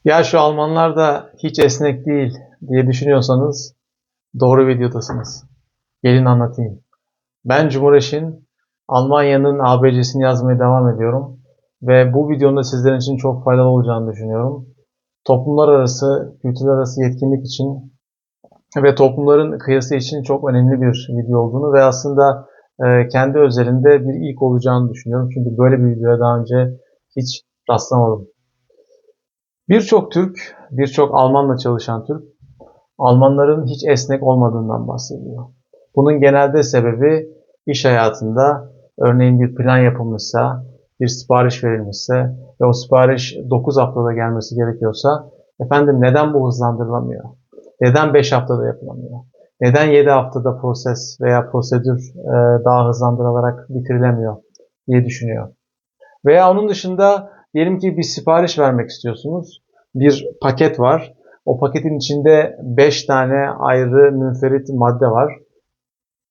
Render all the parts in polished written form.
Ya şu Almanlar da hiç esnek değil diye düşünüyorsanız doğru videodasınız. Gelin anlatayım. Ben Cumhur Eşin, Almanya'nın ABC'sini yazmaya devam ediyorum. Ve bu videonun da sizlerin için çok faydalı olacağını düşünüyorum. Toplumlar arası, kültürler arası yetkinlik için ve toplumların kıyası için çok önemli bir video olduğunu ve aslında kendi özelinde bir ilk olacağını düşünüyorum. Çünkü böyle bir videoya daha önce hiç rastlamadım. Birçok Türk, birçok Almanla çalışan Türk, Almanların hiç esnek olmadığından bahsediyor. Bunun genelde sebebi iş hayatında örneğin bir plan yapılmışsa, bir sipariş verilmişse ve o sipariş 9 haftada gelmesi gerekiyorsa, efendim neden bu hızlandırılamıyor? Neden 5 haftada yapılamıyor? Neden 7 haftada proses veya prosedür daha hızlandırılarak bitirilemiyor diye düşünüyor. Veya onun dışında diyelim ki bir sipariş vermek istiyorsunuz. Bir paket var. O paketin içinde 5 tane ayrı münferit madde var.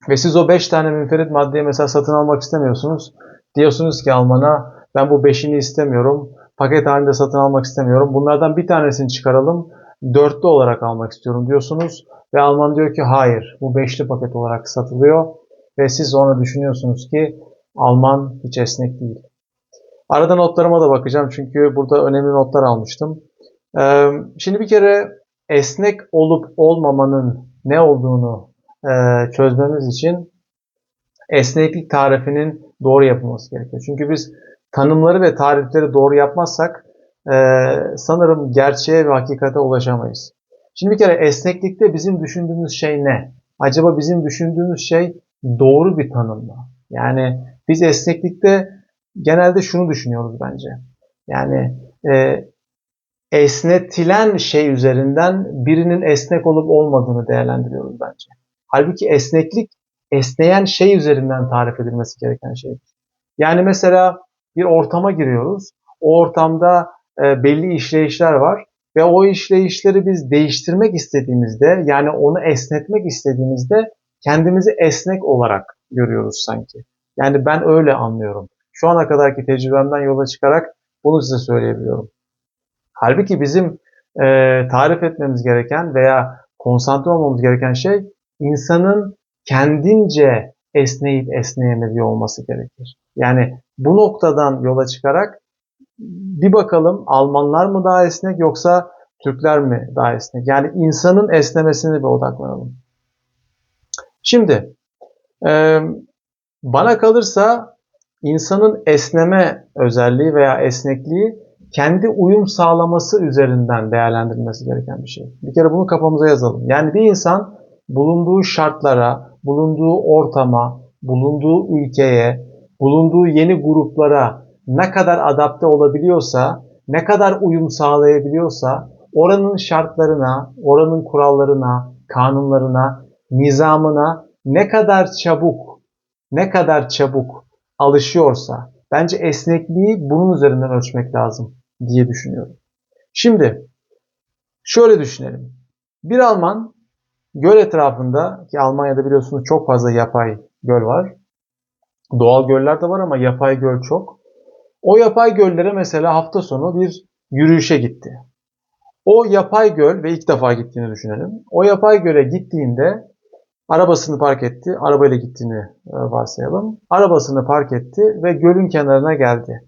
Ve siz o 5 tane münferit maddeyi mesela satın almak istemiyorsunuz. Diyorsunuz ki Alman'a ben bu beşini istemiyorum. Paket halinde satın almak istemiyorum. Bunlardan bir tanesini çıkaralım. Dörtlü olarak almak istiyorum diyorsunuz. Ve Alman diyor ki hayır bu beşli paket olarak satılıyor. Ve siz ona düşünüyorsunuz ki Alman hiç esnek değil. Arada notlarıma da bakacağım çünkü burada önemli notlar almıştım. Şimdi bir kere esnek olup olmamanın ne olduğunu çözmemiz için esneklik tarifinin doğru yapılması gerekiyor. Çünkü biz tanımları ve tarifleri doğru yapmazsak sanırım gerçeğe ve hakikate ulaşamayız. Şimdi bir kere esneklikte bizim düşündüğümüz şey ne? Acaba bizim düşündüğümüz şey doğru bir tanım mı? Yani biz esneklikte genelde şunu düşünüyoruz bence. Yani e, esnetilen şey üzerinden birinin esnek olup olmadığını değerlendiriyoruz bence. Halbuki esneklik esneyen şey üzerinden tarif edilmesi gereken şey. Yani mesela bir ortama giriyoruz. O ortamda belli işleyişler var ve o işleyişleri biz değiştirmek istediğimizde yani onu esnetmek istediğimizde kendimizi esnek olarak görüyoruz sanki. Yani ben öyle anlıyorum. Şu ana kadarki tecrübemden yola çıkarak bunu size söyleyebiliyorum. Halbuki bizim tarif etmemiz gereken veya konsantre olmamız gereken şey insanın kendince esneyip esneyemediği olması gerekir. Yani bu noktadan yola çıkarak bir bakalım Almanlar mı daha esnek yoksa Türkler mi daha esnek? Yani insanın esnemesine bir odaklanalım. Şimdi e, bana kalırsa insanın esneme özelliği veya esnekliği kendi uyum sağlaması üzerinden değerlendirilmesi gereken bir şey. Bir kere bunu kafamıza yazalım. Yani bir insan bulunduğu şartlara, bulunduğu ortama, bulunduğu ülkeye, bulunduğu yeni gruplara ne kadar adapte olabiliyorsa, ne kadar uyum sağlayabiliyorsa oranın şartlarına, oranın kurallarına, kanunlarına, nizamına ne kadar çabuk alışıyorsa bence esnekliği bunun üzerinden ölçmek lazım diye düşünüyorum. Şimdi şöyle düşünelim. Bir Alman göl etrafında ki Almanya'da biliyorsunuz çok fazla yapay göl var. Doğal göller de var ama yapay göl çok. O yapay göllere mesela hafta sonu bir yürüyüşe gitti. O yapay göl ve ilk defa gittiğini düşünelim. O yapay göle gittiğinde arabasını park etti. Arabayla gittiğini varsayalım. Arabasını park etti ve gölün kenarına geldi.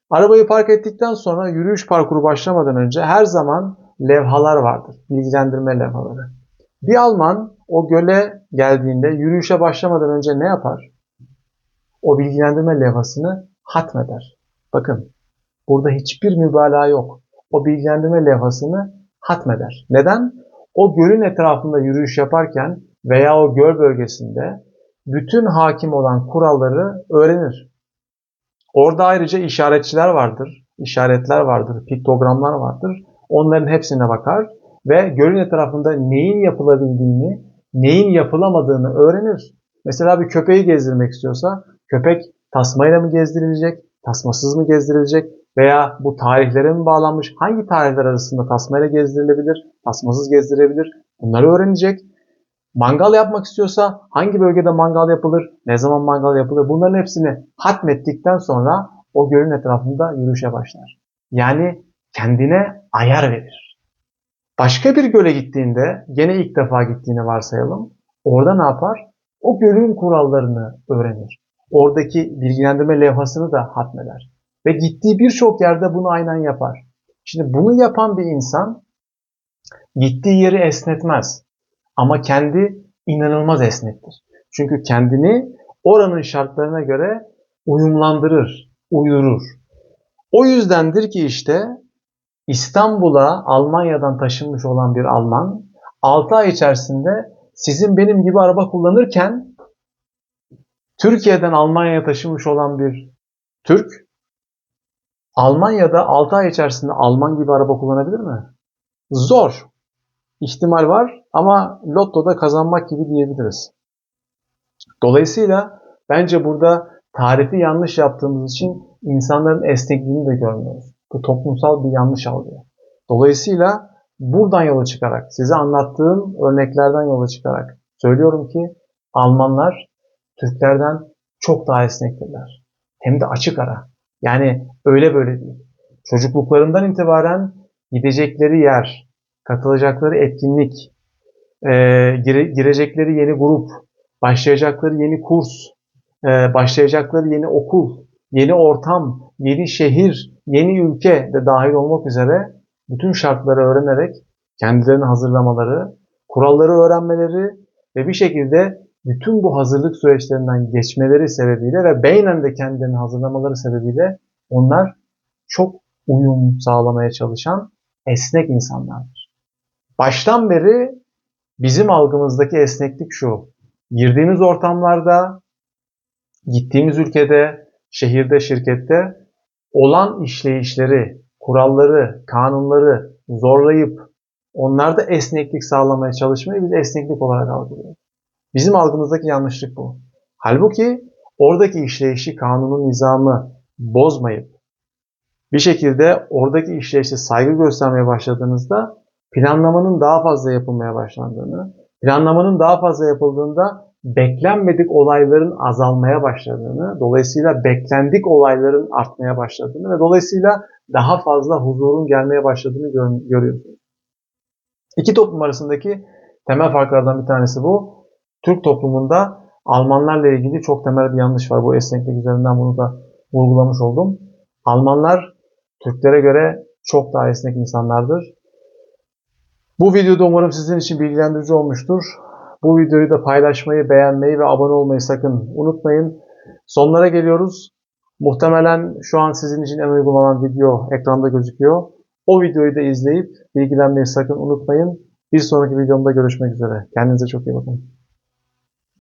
Arabayı park ettikten sonra yürüyüş parkuru başlamadan önce her zaman levhalar vardır. Bilgilendirme levhaları. Bir Alman o göle geldiğinde yürüyüşe başlamadan önce ne yapar? O bilgilendirme levhasını hatmeder. Bakın burada hiçbir mübalağa yok. O bilgilendirme levhasını hatmeder. Neden? O gölün etrafında yürüyüş yaparken veya o göl bölgesinde bütün hakim olan kuralları öğrenir. Orada ayrıca işaretçiler vardır, işaretler vardır, piktogramlar vardır. Onların hepsine bakar ve gölün etrafında neyin yapılabildiğini, neyin yapılamadığını öğrenir. Mesela bir köpeği gezdirmek istiyorsa köpek tasmayla mı gezdirilecek, tasmasız mı gezdirilecek veya bu tarihlere mi bağlanmış, hangi tarihler arasında tasmayla gezdirilebilir, tasmasız gezdirilebilir bunları öğrenecek. Mangal yapmak istiyorsa hangi bölgede mangal yapılır, ne zaman mangal yapılır bunların hepsini hatmettikten sonra o gölün etrafında yürüyüşe başlar. Yani kendine ayar verir. Başka bir göle gittiğinde, gene ilk defa gittiğini varsayalım, orada ne yapar? O gölün kurallarını öğrenir. Oradaki bilgilendirme levhasını da hatmeder. Ve gittiği birçok yerde bunu aynen yapar. Şimdi bunu yapan bir insan gittiği yeri esnetmez. Ama kendi inanılmaz esnektir. Çünkü kendini oranın şartlarına göre uyumlandırır, uyurur. O yüzdendir ki işte İstanbul'a Almanya'dan taşınmış olan bir Alman 6 ay içerisinde sizin benim gibi araba kullanırken Türkiye'den Almanya'ya taşınmış olan bir Türk Almanya'da 6 ay içerisinde Alman gibi araba kullanabilir mi? Zor. İhtimal var ama lottoda kazanmak gibi diyebiliriz. Dolayısıyla bence burada tarifi yanlış yaptığımız için insanların esnekliğini de görmüyoruz. Bu toplumsal bir yanlış algı. Dolayısıyla buradan yola çıkarak, size anlattığım örneklerden yola çıkarak söylüyorum ki Almanlar Türklerden çok daha esnektirler. Hem de açık ara. Yani öyle böyle değil. Çocukluklarından itibaren gidecekleri yer, katılacakları etkinlik, girecekleri yeni grup, başlayacakları yeni kurs, başlayacakları yeni okul, yeni ortam, yeni şehir, yeni ülke de dahil olmak üzere bütün şartları öğrenerek kendilerini hazırlamaları, kuralları öğrenmeleri ve bir şekilde bütün bu hazırlık süreçlerinden geçmeleri sebebiyle ve beynen de kendilerini hazırlamaları sebebiyle onlar çok uyum sağlamaya çalışan esnek insanlardır. Baştan beri bizim algımızdaki esneklik şu: girdiğimiz ortamlarda, gittiğimiz ülkede, şehirde, şirkette olan işleyişleri, kuralları, kanunları zorlayıp onlarda esneklik sağlamaya çalışmayı biz esneklik olarak algılıyoruz. Bizim algımızdaki yanlışlık bu. Halbuki oradaki işleyişi, kanunun nizamı bozmayıp bir şekilde oradaki işleyişe saygı göstermeye başladığınızda planlamanın daha fazla yapılmaya başlandığını, planlamanın daha fazla yapıldığında beklenmedik olayların azalmaya başladığını, dolayısıyla beklendik olayların artmaya başladığını ve dolayısıyla daha fazla huzurun gelmeye başladığını görüyorsunuz. İki toplum arasındaki temel farklardan bir tanesi bu. Türk toplumunda Almanlarla ilgili çok temel bir yanlış var. Bu esneklik üzerinden bunu da vurgulamış oldum. Almanlar Türklere göre çok daha esnek insanlardır. Bu videoda umarım sizin için bilgilendirici olmuştur. Bu videoyu da paylaşmayı, beğenmeyi ve abone olmayı sakın unutmayın. Sonlara geliyoruz. Muhtemelen şu an sizin için en uygun olan video ekranda gözüküyor. O videoyu da izleyip bilgilenmeyi sakın unutmayın. Bir sonraki videomda görüşmek üzere. Kendinize çok iyi bakın.